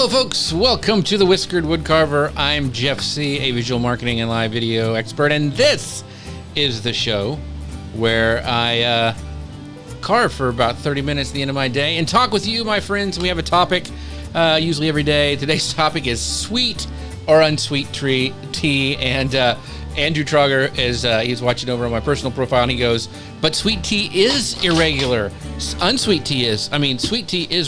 Hello folks, welcome to the Whiskered Woodcarver. I'm Jeff C., a visual marketing and live video expert, and this is the show where I carve for about 30 minutes at the end of my day and talk with you, my friends. We have a topic usually every day. Today's topic is sweet or unsweet tea, and Andrew Trauger is he's watching over on my personal profile, and he goes, but sweet tea is irregular. Sweet tea is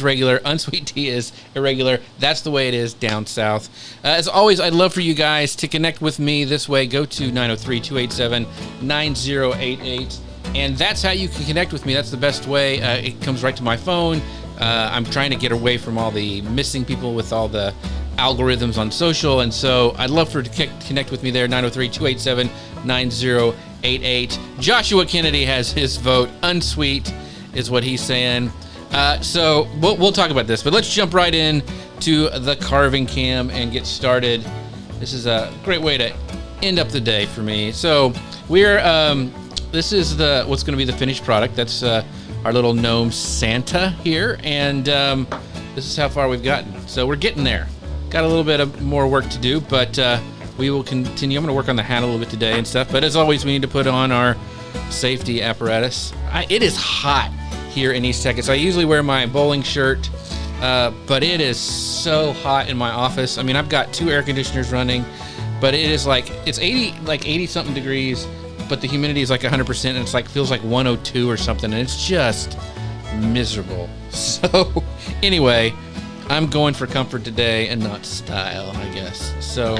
regular. Unsweet tea is irregular. That's the way it is down south. As always, I'd love for you guys to connect with me this way. Go to 903-287-9088, and that's how you can connect with me. That's the best way. It comes right to my phone. I'm trying to get away from all the missing people with all the algorithms on social, and so I'd love for you to connect with me there. 903-287-9088. Joshua Kennedy has his vote. Unsweet is what he's saying. So we'll talk about this, but let's jump right in to the carving cam and get started. This is a great way to end up the day for me. So we're this is what's going to be the finished product. That's our little gnome Santa here, and this is how far we've gotten. So we're getting there. Got a little bit of more work to do, but we will continue. I'm going to work on the hat a little bit today and stuff, but as always, we need to put on our safety apparatus. It is hot here in East Texas. I usually wear my bowling shirt, but it is so hot in my office. I mean, I've got 2 air conditioners running, but it is it's 80 something degrees, but the humidity is like 100%, and it's feels like 102 or something, and it's just miserable. So anyway, I'm going for comfort today and not style, I guess. So,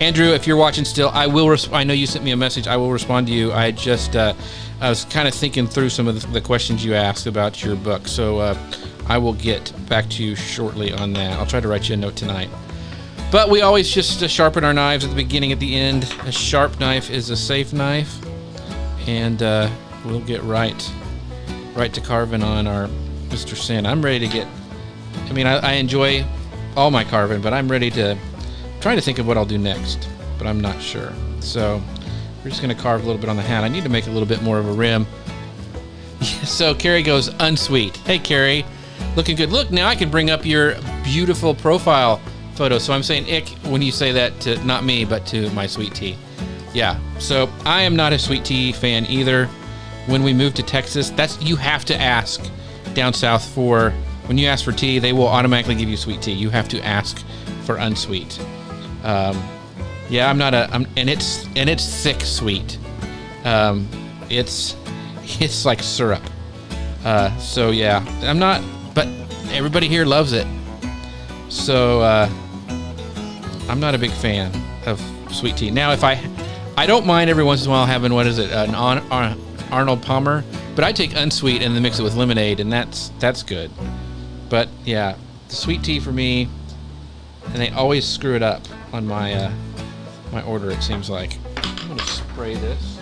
Andrew, if you're watching still, I will. I know you sent me a message. I will respond to you. I was kind of thinking through some of the questions you asked about your book, so I will get back to you shortly on that. I'll try to write you a note tonight. But we always just sharpen our knives at the beginning, at the end. A sharp knife is a safe knife, and we'll get right to carving on our Mr. Santa. I'm ready to get. I mean, I enjoy all my carving, but I'm ready to try to think of what I'll do next, but I'm not sure. So we're just going to carve a little bit on the hat. I need to make a little bit more of a rim. So Carrie goes, unsweet. Hey, Carrie, looking good. Look, now I can bring up your beautiful profile photo. So I'm saying ick when you say that to not me, but to my sweet tea. Yeah, so I am not a sweet tea fan either. When we moved to Texas, you have to ask down south for. When you ask for tea, they will automatically give you sweet tea. You have to ask for unsweet. Yeah, I'm not and it's thick sweet. It's like syrup. So yeah, I'm not. But everybody here loves it. So I'm not a big fan of sweet tea. Now, if I don't mind every once in a while having an Arnold Palmer, but I take unsweet and then mix it with lemonade, and that's good. But yeah, the sweet tea for me, and they always screw it up on my my order, it seems like. I'm gonna spray this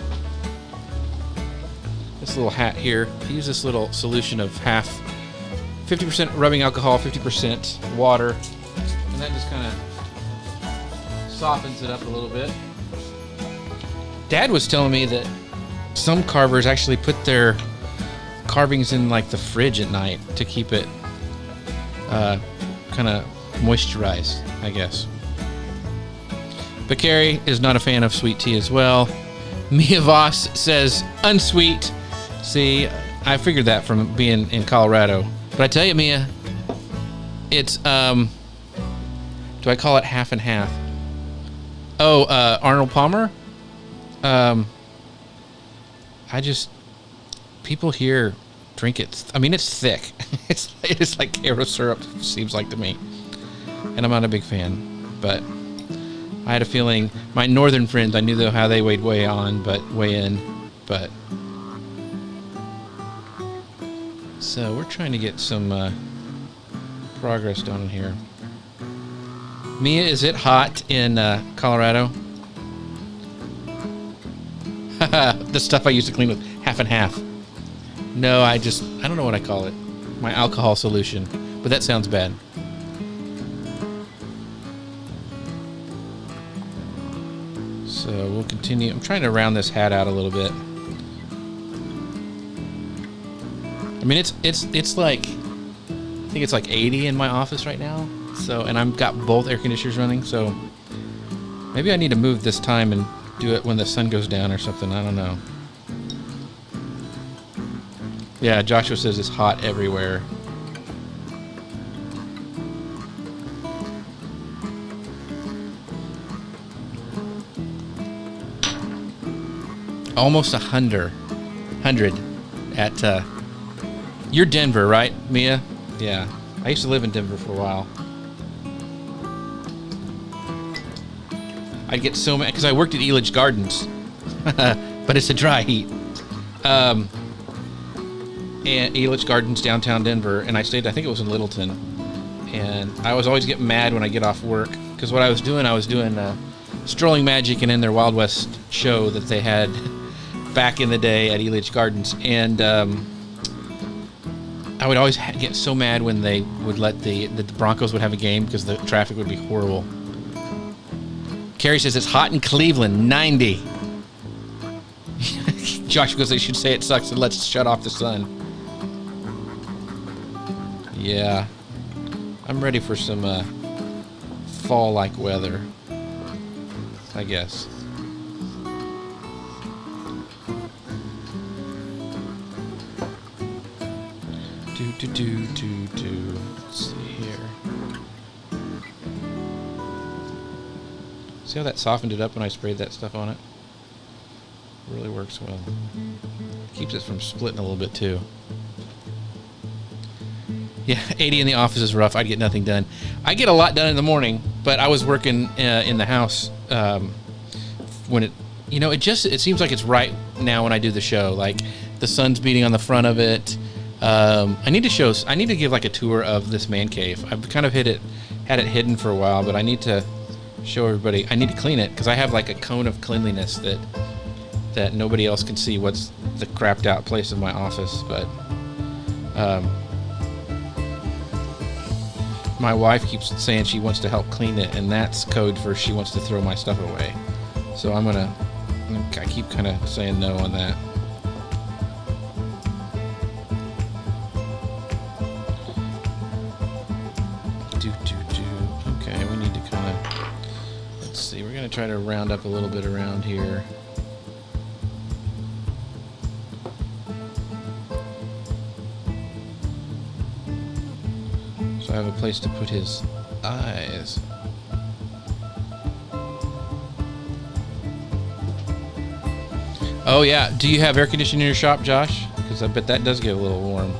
little hat here. I use this little solution of 50% rubbing alcohol, 50% water, and that just kind of softens it up a little bit. Dad was telling me that some carvers actually put their carvings in the fridge at night to keep it kind of moisturized, I guess. But Carrie is not a fan of sweet tea as well. Mia Voss says unsweet. See, I figured that from being in Colorado. But I tell you, Mia, it's do I call it half and half? Oh, Arnold Palmer. People here drink it. I mean, it's thick. It is like Karo syrup, seems like to me. And I'm not a big fan. But I had a feeling my northern friends, I knew though how they weigh in. But so we're trying to get some progress done here. Mia, is it hot in Colorado? The stuff I used to clean with half and half. No, I don't know what I call it. My alcohol solution. But that sounds bad. So we'll continue. I'm trying to round this hat out a little bit. I mean, it's like, I think it's like 80 in my office right now. So, and I've got both air conditioners running, so maybe I need to move this time and do it when the sun goes down or something. I don't know. Yeah, Joshua says it's hot everywhere. Almost 100 at you're Denver, right, Mia? Yeah, I used to live in Denver for a while. I'd get so mad because I worked at Elitch Gardens, but it's a dry heat. And Elitch Gardens, downtown Denver, and I stayed. I think it was in Littleton, and I was always getting mad when I get off work because what I was doing Strolling Magic and in their Wild West show that they had back in the day at Elitch Gardens, and I would always get so mad when they would let the Broncos would have a game because the traffic would be horrible. Carrie says it's hot in Cleveland, 90. Josh goes, they should say it sucks and let's shut off the sun. Yeah, I'm ready for some fall-like weather, I guess. Let's see here. See how that softened it up when I sprayed that stuff on it? Really works well. Keeps it from splitting a little bit too. Yeah, 80 in the office is rough. I'd get nothing done. I get a lot done in the morning, but I was working in the house when it seems like it's right now when I do the show. Like the sun's beating on the front of it. I need to give like a tour of this man cave. I've kind of had it hidden for a while, but I need to show everybody. I need to clean it because I have like a cone of cleanliness that nobody else can see what's the crapped out place in my office. But my wife keeps saying she wants to help clean it, and that's code for she wants to throw my stuff away. So I keep kind of saying no on that. Okay, we need to kind of, let's see, we're going to try to round up a little bit around here. So I have a place to put his eyes. Oh yeah, do you have air conditioning in your shop, Josh? Because I bet that does get a little warm.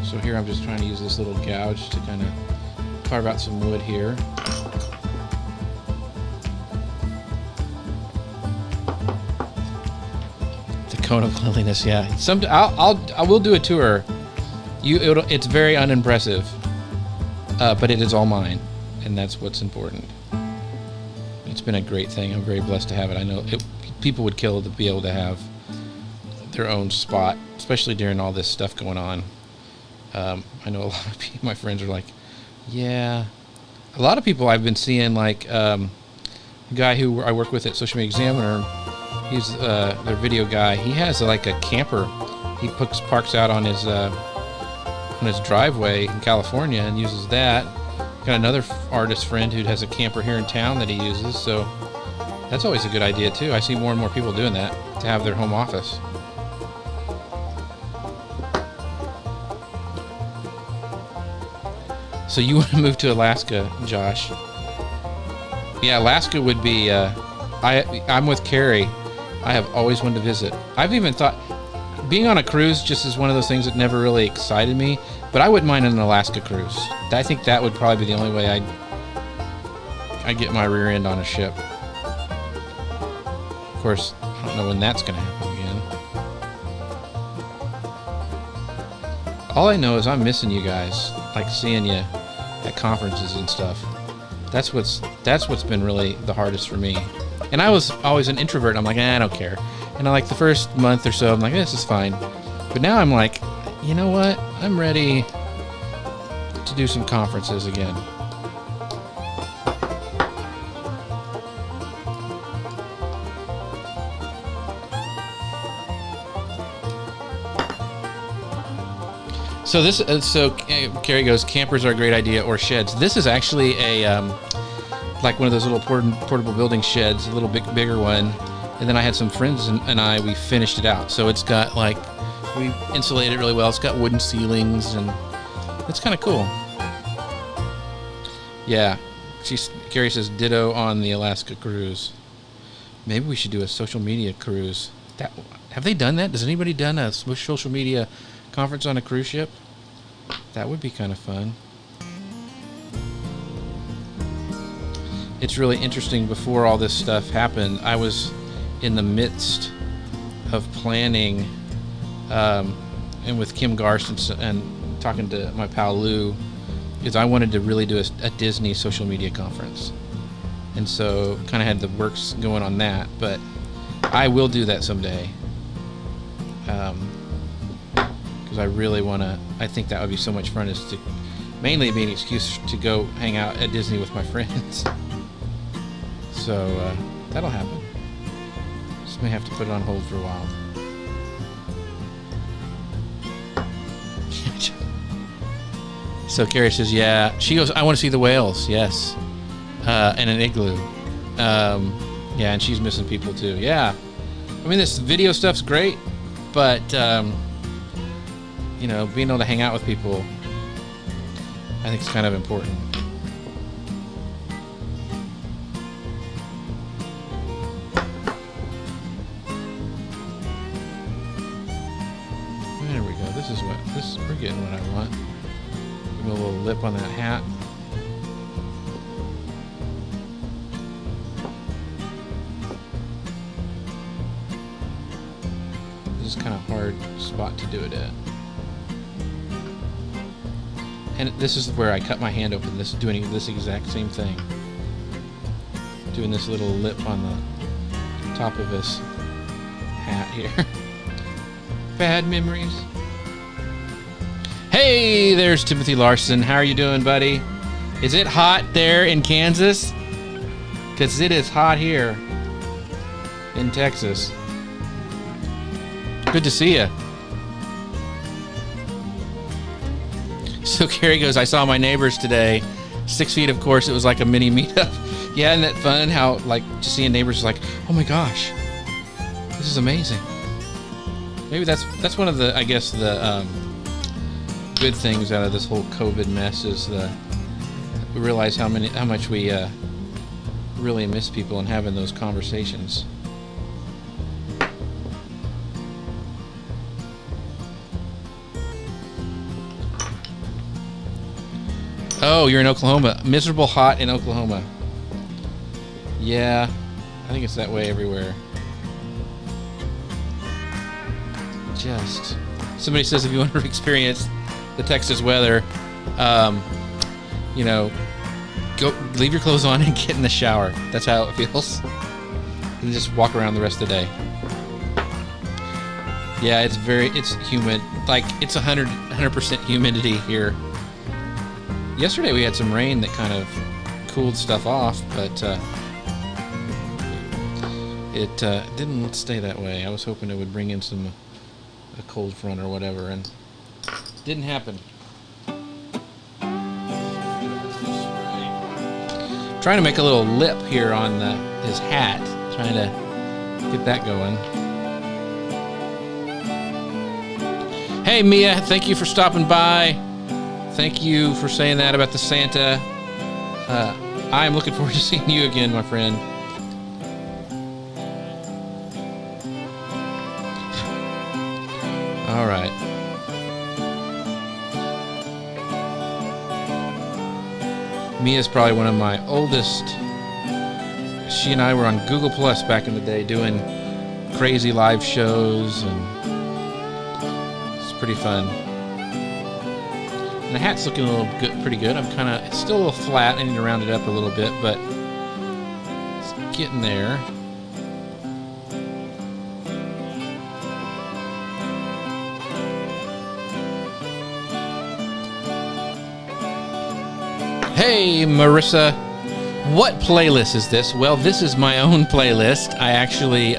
So here I'm just trying to use this little gouge to kind of carve out some wood here. The cone of cleanliness, yeah. I will do a tour. It's very unimpressive, but it is all mine, and that's what's important. It's been a great thing. I'm very blessed to have it. I know people would kill to be able to have their own spot, especially during all this stuff going on. I know a lot of people, my friends are like, yeah. A lot of people I've been seeing, like a guy who I work with at Social Media Examiner, he's their video guy. He has like a camper. He parks out on his driveway in California and uses that. Got another artist friend who has a camper here in town that he uses. So that's always a good idea too. I see more and more people doing that to have their home office. So you want to move to Alaska, Josh? Yeah, Alaska would be. I'm with Carrie. I have always wanted to visit. I've even thought being on a cruise just is one of those things that never really excited me. But I wouldn't mind an Alaska cruise. I think that would probably be the only way I'd get my rear end on a ship. Of course, I don't know when that's going to happen again. All I know is I'm missing you guys, like seeing you at conferences and stuff. That's what's been really the hardest for me. And I was always an introvert. I'm like, I don't care. And like the first month or so, I'm like, this is fine. But now I'm like, you know what? I'm ready to do some conferences again. So this, Carrie goes, campers are a great idea, or sheds. This is actually a like one of those little portable building sheds, a little bigger one. And then I had some friends and we finished it out. So it's got like, we insulated it really well. It's got wooden ceilings and it's kind of cool. Yeah, Carrie says ditto on the Alaska cruise. Maybe we should do a social media cruise. Have they done that? Has anybody done a social media conference on a cruise ship? That would be kind of fun. It's really interesting. Before all this stuff happened, I was in the midst of planning, and with Kim Garst and talking to my pal Lou, is I wanted to really do a Disney social media conference. And so kind of had the works going on that, but I will do that someday. Because I really want to, I think that would be so much fun, is to mainly be an excuse to go hang out at Disney with my friends. So that'll happen. Just may have to put it on hold for a while. So Carrie says, yeah. She goes, I want to see the whales. Yes. And an igloo. Yeah, and she's missing people too. Yeah. I mean, this video stuff's great, but, you know, being able to hang out with people, I think is kind of important. There we go. We're getting what I want. Give me a little lip on that hat. This is kind of hard spot to do it at. And this is where I cut my hand open. This is doing this exact same thing. Doing this little lip on the top of his hat here. Bad memories. Hey, there's Timothy Larson. How are you doing, buddy? Is it hot there in Kansas? Because it is hot here in Texas. Good to see you. So Carrie goes, I saw my neighbors today. 6 feet, of course. It was like a mini meetup. Yeah, isn't that fun? How, like, just seeing neighbors is like, oh my gosh, this is amazing. Maybe that's one of the, I guess, the good things out of this whole COVID mess is we realize how much we really miss people and having those conversations. Oh, you're in Oklahoma. Miserable hot in Oklahoma. Yeah, I think it's that way everywhere. Just somebody says if you want to experience the Texas weather, you know, go leave your clothes on and get in the shower. That's how it feels. And just walk around the rest of the day. Yeah, it's humid. Like it's 100% humidity here. Yesterday we had some rain that kind of cooled stuff off, but it didn't stay that way. I was hoping it would bring in a cold front or whatever, and didn't happen. Trying to make a little lip here on his hat, trying to get that going. Hey Mia, thank you for stopping by. Thank you for saying that about the Santa. I am looking forward to seeing you again, my friend. All right. Mia's probably one of my oldest. She and I were on Google Plus back in the day doing crazy live shows, and it's pretty fun. And the hat's looking a little good, pretty good. It's still a little flat. I need to round it up a little bit, but it's getting there. Hey, Marissa. What playlist is this? Well, this is my own playlist. I actually,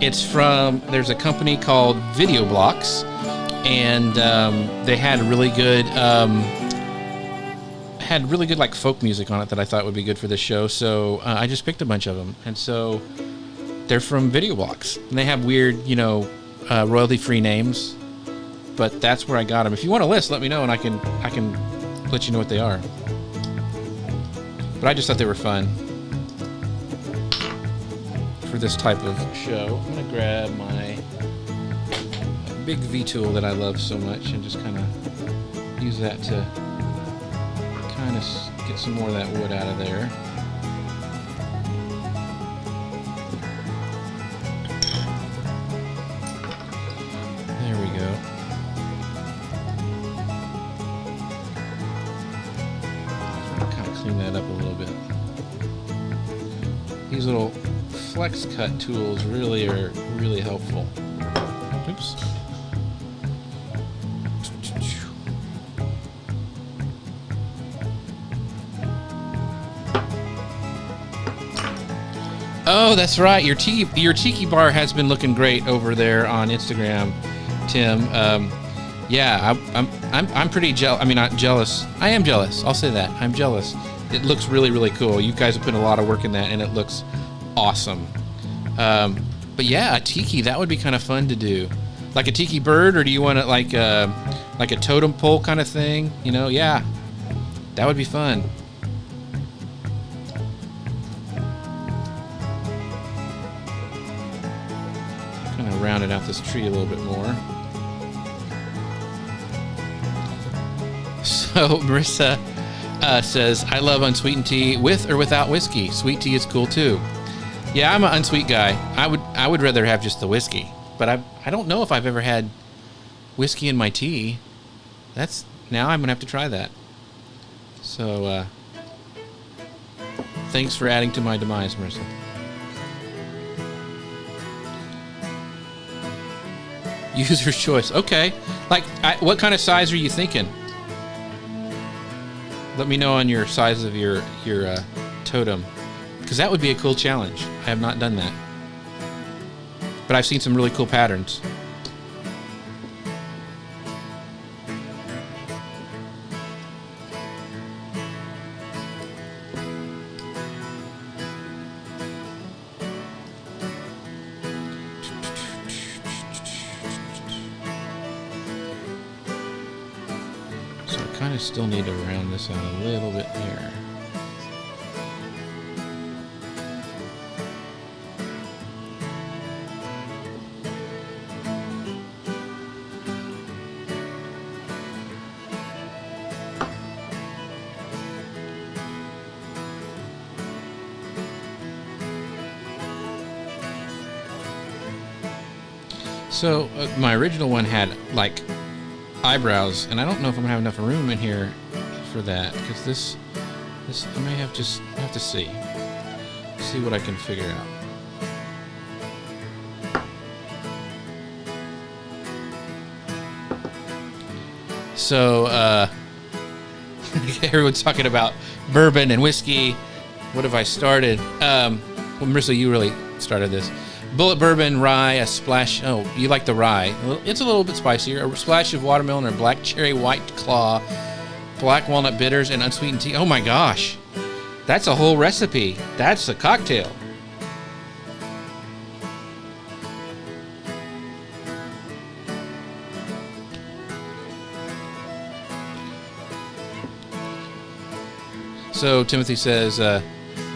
it's from, there's a company called Video Blocks. and they had really good like folk music on it that I thought would be good for this show. So I just picked a bunch of them, and so they're from Video Blocks, and they have weird, royalty-free names. But that's where I got them. If you want a list, let me know, and I can let you know what they are. But I just thought they were fun for this type of show. I'm gonna grab my big V tool that I love so much and just kind of use that to kind of get some more of that wood out of there. There we go. Kind of clean that up a little bit. These little flex cut tools really are really helpful. Oops. Oh, that's right. Your tiki bar has been looking great over there on Instagram, Tim. Yeah, I'm pretty jealous. I mean, not jealous. I am jealous. I'll say that. I'm jealous. It looks really, really cool. You guys have put a lot of work in that, and it looks awesome. But yeah, a tiki, that would be kind of fun to do. Like a tiki bird, or do you want it like a totem pole kind of thing? Yeah, that would be fun. Kind of rounded out this tree a little bit more. So Marissa says, I love unsweetened tea with or without whiskey. Sweet tea is cool too. Yeah, I'm an unsweet guy. I would rather have just the whiskey, but I don't know if I've ever had whiskey in my tea. Now I'm gonna have to try that. So thanks for adding to my demise, Marissa. User's choice. Okay. Like, what kind of size are you thinking? Let me know on your size of your totem, because that would be a cool challenge. I have not done that, but I've seen some really cool patterns. Still need to round this out a little bit here. So my original one had like eyebrows, and I don't know if I'm gonna have enough room in here for that, because this I may have to see what I can figure out. So everyone's talking about bourbon and whiskey. What have I started? Well, Marissa, you really started this. Bullet bourbon, rye, a splash. Oh, you like the rye. It's a little bit spicier. A splash of watermelon or black cherry white claw, black walnut bitters, and unsweetened tea. Oh my gosh. That's a whole recipe. That's a cocktail. So Timothy says,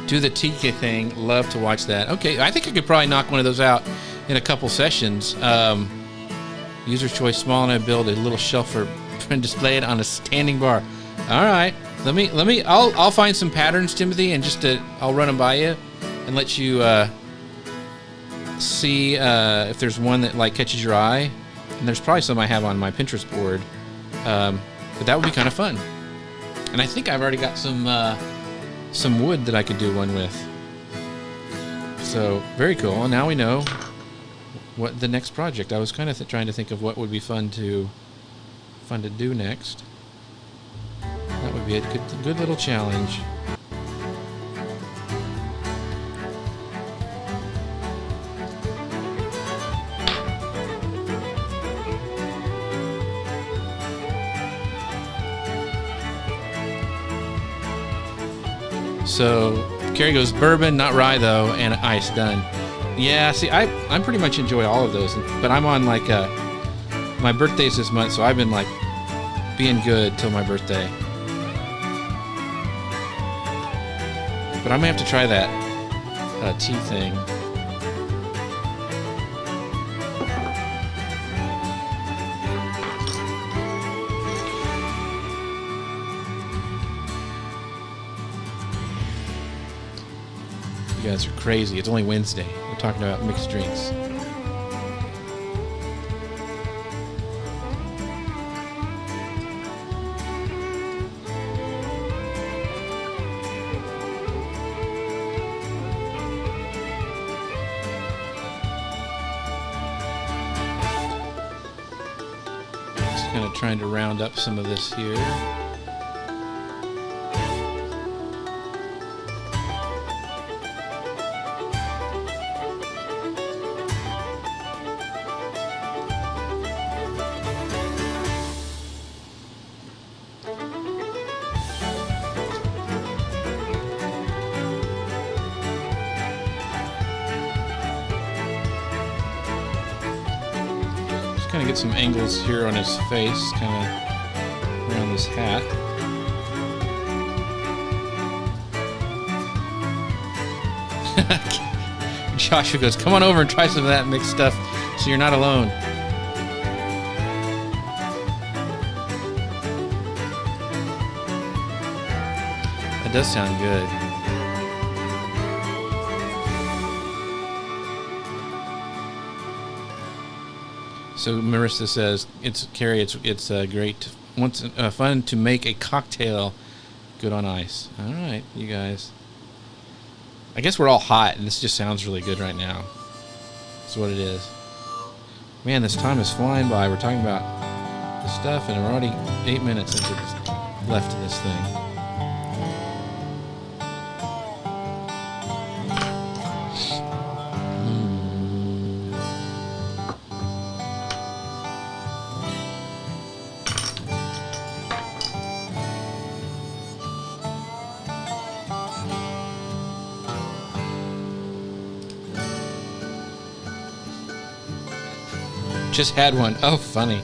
do the tiki thing. Love to watch that. Okay, I think I could probably knock one of those out in a couple sessions. User's choice, small, and I build a little shelf for and display it on a standing bar. All right, I'll find some patterns, Timothy, and I'll run them by you and let you see if there's one that like catches your eye. And there's probably some I have on my Pinterest board, but that would be kind of fun. And I think I've already got some wood that I could do one with. So very cool. And now we know what the next project. I was kind of trying to think of what would be fun to do next. That would be a good little challenge. So Carrie goes bourbon, not rye though, and ice. Done. Yeah, see, I pretty much enjoy all of those, but I'm on like my birthday's this month, so I've been like being good till my birthday. But I may have to try that tea thing. You guys are crazy. It's only Wednesday. We're talking about mixed drinks. Just kind of trying to round up some of this here. Kind of get some angles here on his face, kind of around this hat. Joshua goes, come on over and try some of that mixed stuff so you're not alone. That does sound good. So Marissa says, "It's Carrie. It's great. Once fun to make a cocktail, good on ice." All right, you guys. I guess we're all hot, and this just sounds really good right now. That's what it is. Man, this time is flying by. We're talking about this stuff, and we're already 8 minutes into left of this thing. Just had one. Oh, funny.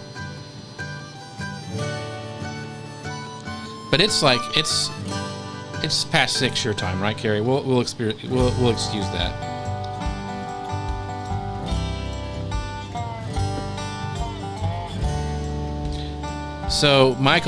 But it's like it's past 6 your time, right, Carrie? We'll excuse that. So Mike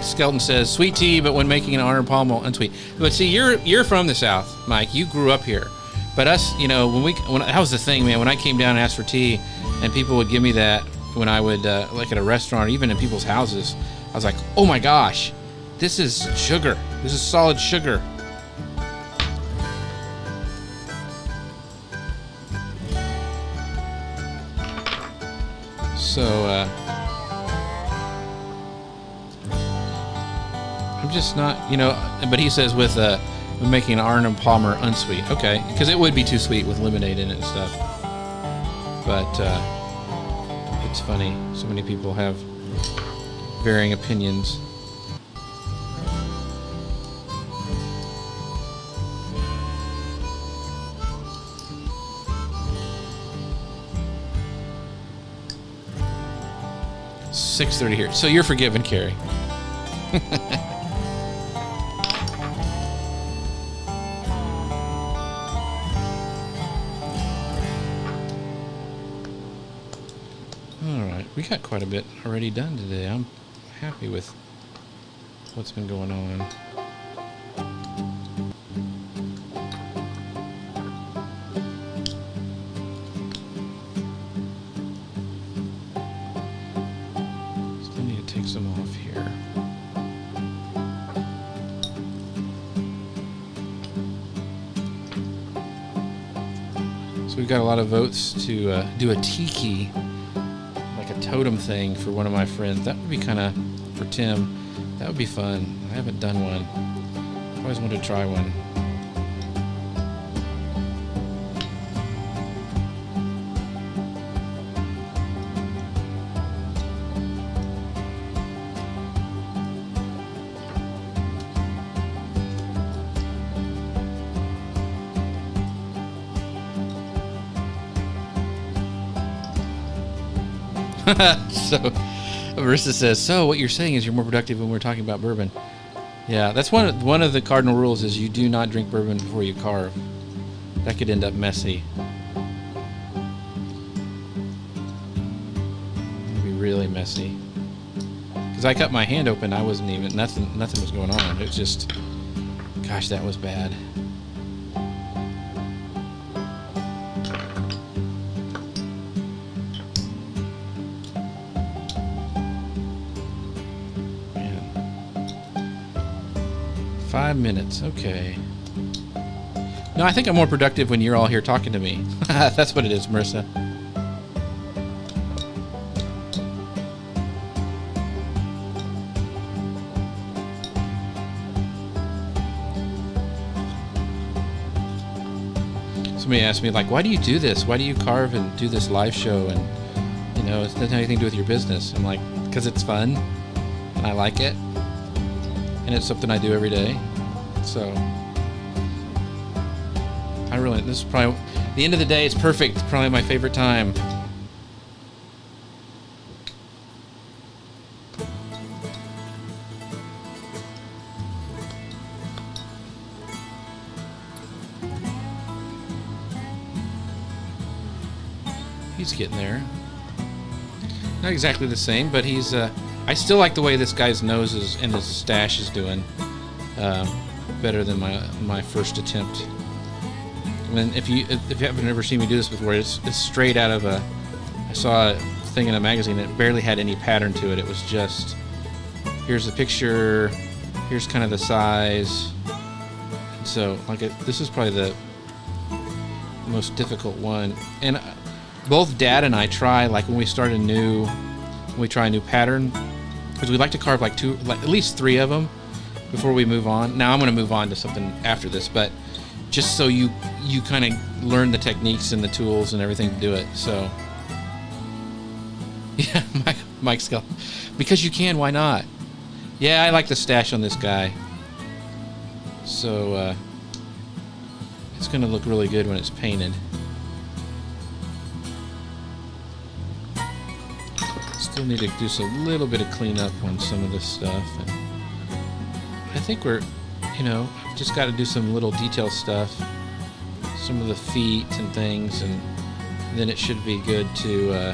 Skelton says sweet tea, but when making an Arnold Palmer unsweet. But see, you're from the South, Mike. You grew up here. But us, you know, when that was the thing, man. When I came down and asked for tea, and people would give me that when I would like at a restaurant or even in people's houses, I was like, oh my gosh, this is sugar. This is solid sugar. So I'm just not, you know. But he says with making an Arnold Palmer unsweet. Okay, because it would be too sweet with lemonade in it and stuff. But it's funny. So many people have varying opinions. It's 6:30 here. So you're forgiven, Carrie. We got quite a bit already done today. I'm happy with what's been going on. Still need to take some off here. So we've got a lot of votes to do a tiki totem thing for one of my friends. That would be kind of, for Tim, that would be fun. I haven't done one. I always wanted to try one. So Marissa says, so what you're saying is you're more productive when we're talking about bourbon. Yeah, that's one of the cardinal rules is you do not drink bourbon before you carve. That could end up messy. It'd be really messy. Because I cut my hand open, I wasn't even, nothing was going on. It was just, gosh, that was bad. Man. 5 minutes, okay. No, I think I'm more productive when you're all here talking to me. That's what it is, Marissa. Somebody asked me, like, why do you do this? Why do you carve and do this live show? And, you know, it doesn't have anything to do with your business. I'm like, because it's fun, and I like it, and it's something I do every day. So, this is probably, the end of the day, it's perfect. It's probably my favorite time. He's getting there. Not exactly the same, but he's, I still like the way this guy's nose is, and his stash is doing, better than my first attempt. When if you haven't ever seen me do this before, it's straight out of I saw a thing in a magazine that barely had any pattern to it. It was just, here's the picture, here's kind of the size. So like this is probably the most difficult one. And both Dad and I try, like when we try a new pattern, because we like to carve like at least 3 of them before we move on. Now I'm going to move on to something after this, but just so you kind of learn the techniques and the tools and everything to do it. So yeah, Mike's Skull, because you can, why not? Yeah, I like the stash on this guy. So it's going to look really good when it's painted. Still need to do a little bit of cleanup on some of this stuff, and I think we're, just got to do some little detail stuff, some of the feet and things, and then it should be good to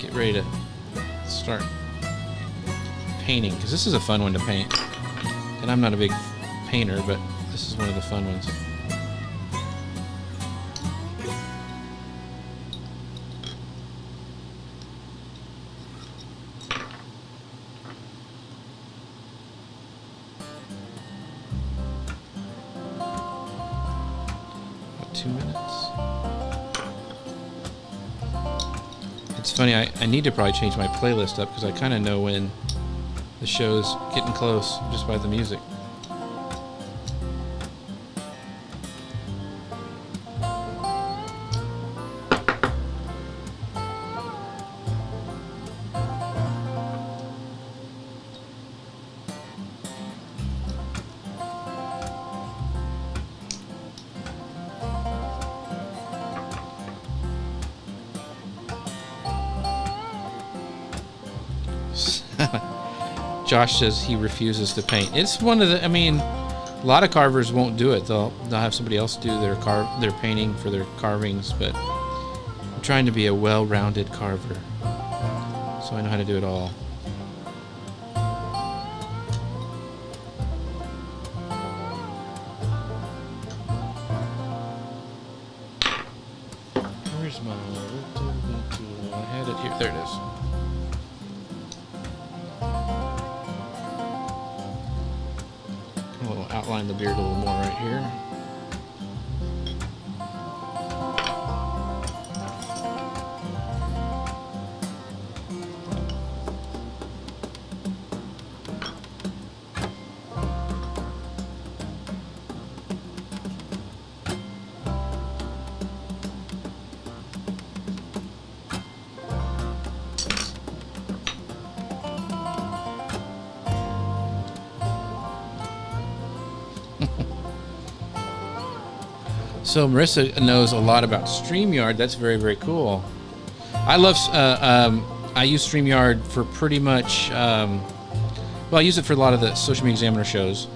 get ready to start painting, because this is a fun one to paint, and I'm not a big painter, but this is one of the fun ones. It's funny, I need to probably change my playlist up because I kind of know when the show's getting close just by the music. Josh says he refuses to paint. It's one of the, a lot of carvers won't do it. They'll have somebody else do their painting for their carvings, but I'm trying to be a well-rounded carver, so I know how to do it all. Where's my, I had it here, there it is. Outline the beard a little more right here. So Marissa knows a lot about StreamYard. That's very, very cool. I love. I use StreamYard for pretty much. Well, I use it for a lot of the Social Media Examiner shows,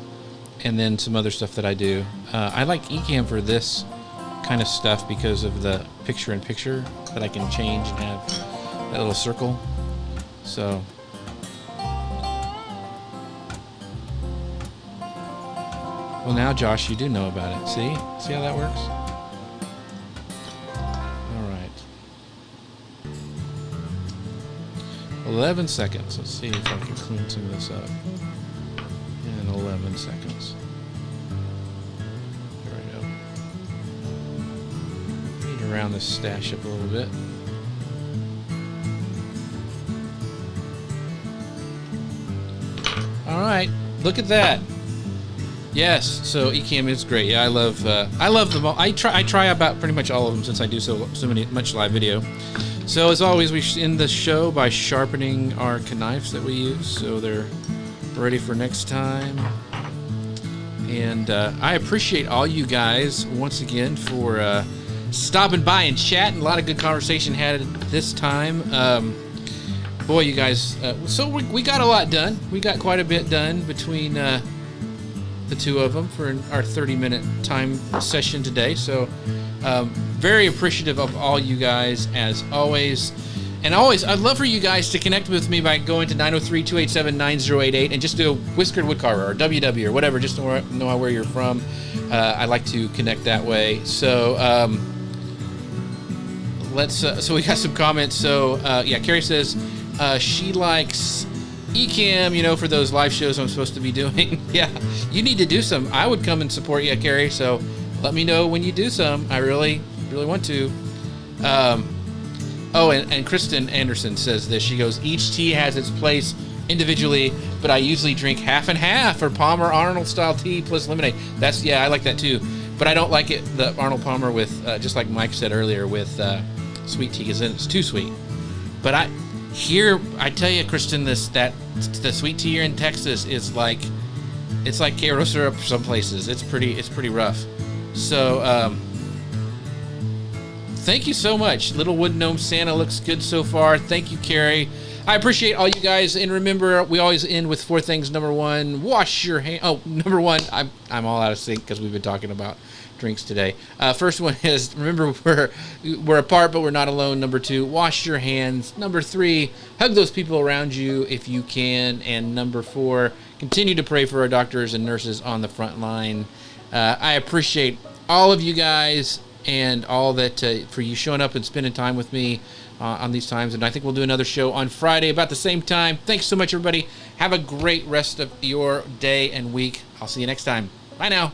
and then some other stuff that I do. I like Ecamm for this kind of stuff because of the picture-in-picture that I can change and have that little circle. So. Well, now, Josh, you do know about it. See how that works? All right. 11 seconds. Let's see if I can clean some of this up. In 11 seconds. There we go. Need to round this stash up a little bit. All right. Look at that. Yes, so Ecamm is great. Yeah, I love them all. I try about pretty much all of them since I do so much live video. So as always, we end the show by sharpening our knives that we use, so they're ready for next time. And I appreciate all you guys once again for stopping by and chatting. A lot of good conversation had this time. Boy, you guys. So we got a lot done. We got quite a bit done between. The two of them for our 30-minute time session today. So very appreciative of all you guys as always. And always, I'd love for you guys to connect with me by going to 903-287-9088 and just do a Whiskered Woodcarver or WW or whatever, just to know where you're from. I like to connect that way. So so we got some comments. So yeah, Carrie says she likes Ecamm, for those live shows I'm supposed to be doing. Yeah, you need to do some. I would come and support you, Carrie, so let me know when you do some. I really, really want to. Oh, and Kristen Anderson says this. She goes, each tea has its place individually, but I usually drink half and half or Palmer Arnold style tea plus lemonade. Yeah, I like that too. But I don't like it, the Arnold Palmer with, just like Mike said earlier, with sweet tea, because then it's too sweet. But I tell you, Kristen, the sweet tea here in Texas is like, it's like Karo syrup some places. It's pretty rough. So thank you so much. Little Wood Gnome Santa looks good so far. Thank you, Carrie. I appreciate all you guys. And remember, we always end with 4 things. Number 1, wash your hands. Oh, number 1, I'm all out of sync because we've been talking about drinks today. First one is, remember, we're apart, but we're not alone. Number 2, wash your hands. Number 3, hug those people around you if you can. And number 4, continue to pray for our doctors and nurses on the front line. I appreciate all of you guys and all that for you showing up and spending time with me on these times. And I think we'll do another show on Friday about the same time. Thanks so much, everybody. Have a great rest of your day and week. I'll see you next time. Bye now.